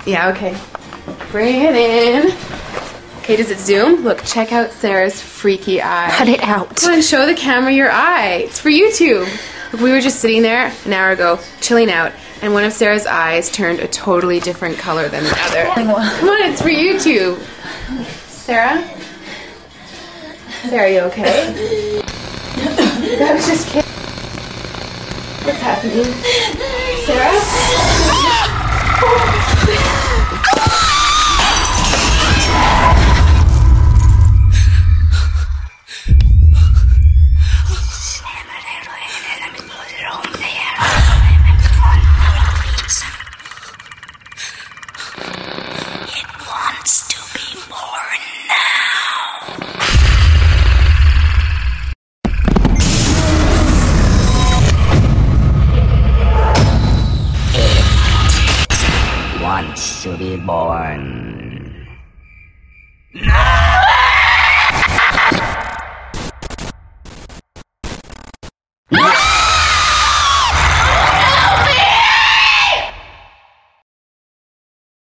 Yeah, okay. Bring it in. Okay, does it zoom? Look, check out Sarah's freaky eye. Cut it out. Come on, show the camera your eye. It's for YouTube. Look, we were just sitting there an hour ago, chilling out, and one of Sarah's eyes turned a totally different color than the other. Come on, it's for YouTube. Sarah? Sarah, you okay? I was just kidding. What's happening? Sarah? Wants to be born. No!